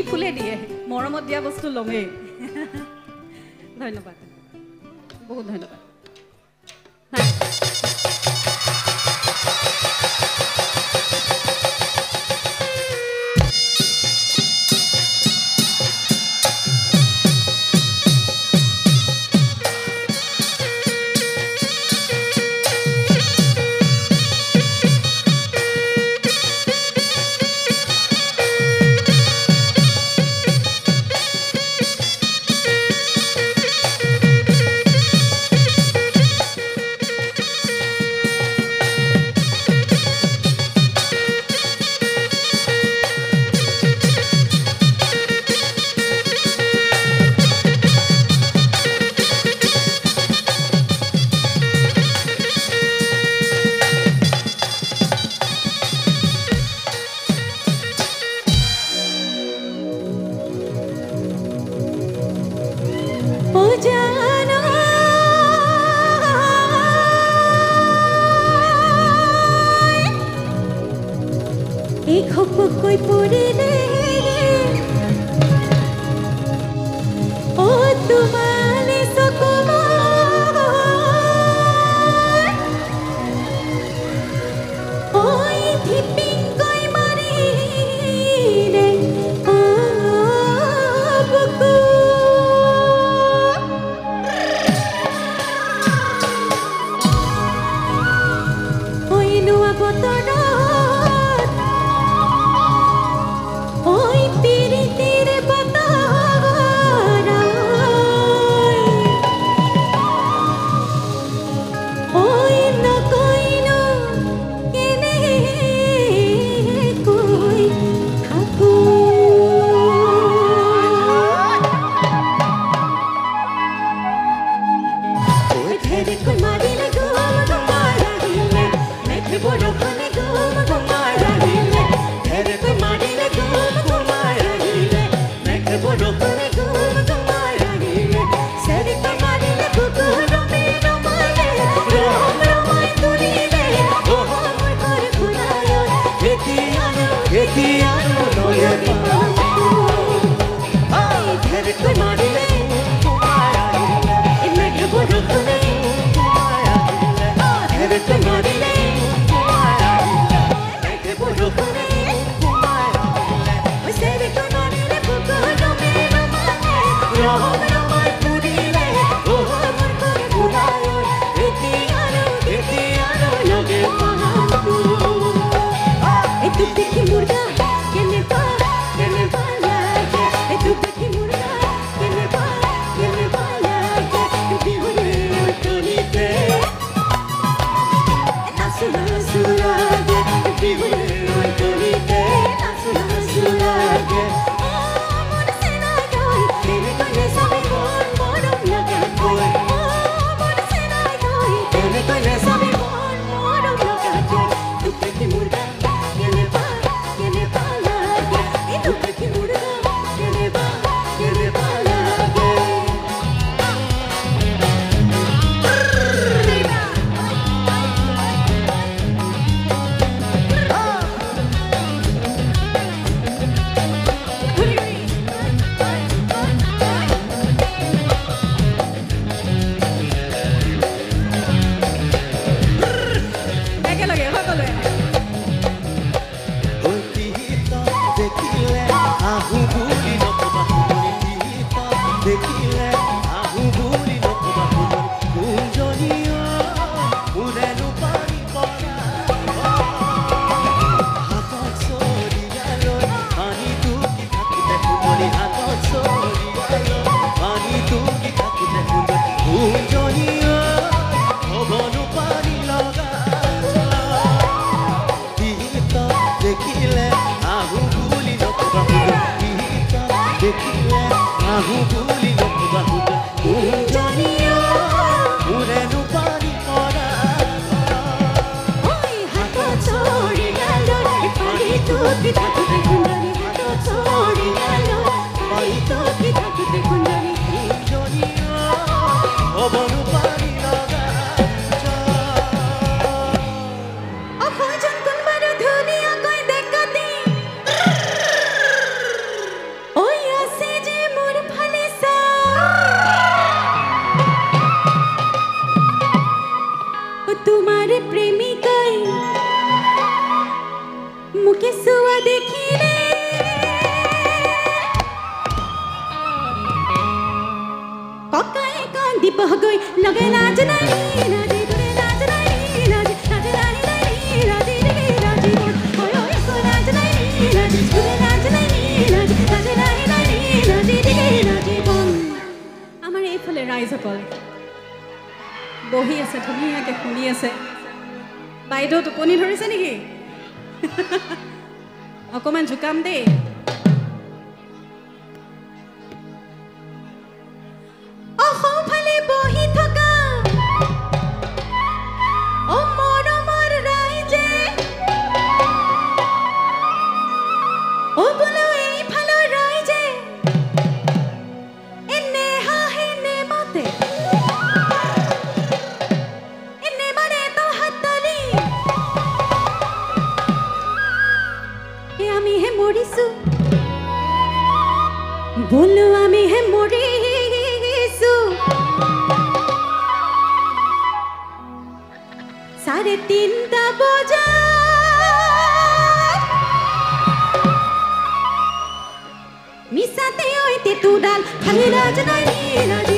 ফুলে দিয়ে মৰমত দিয়া বস্তু লমেই ধন্যবাদ বহুত ধন্যবাদ कोई पूरी ओ तुम्हारे सुकुमार ओई थिपिंग कोई मारी रे ओ बुकु ओई नुआ बोतडा ओ বহগৈ লগে লাজ নাই লাজি দূৰে লাজ নাই লাজি লাজ নাই লাজি ৰে লাজি ওই ওই একো লাজ নাই লাজি দূৰে লাজ নাই লাজি লাজ নাই লাজি ৰে লাজি বন আমাৰ এইফালে ৰাইজসকল বহি আছে ধুনীয়াকৈ শুনি আছে বাইদেউ টোপনি ধৰিছে নেকি অকণমান জোকাম দেই অসমফালে বহি থকা অ মৰমৰ ৰাইজে অ বোলো এইফালৰ ৰাইজে এনে হাঁহে নে মাতে এনে মানে তো হাততালি আমিহে মৰিছো বোলো আমিহে মৰিছো 3:30 বজাত মিছাতে ঐতে তুডাল খালি লাজ নাই লাজ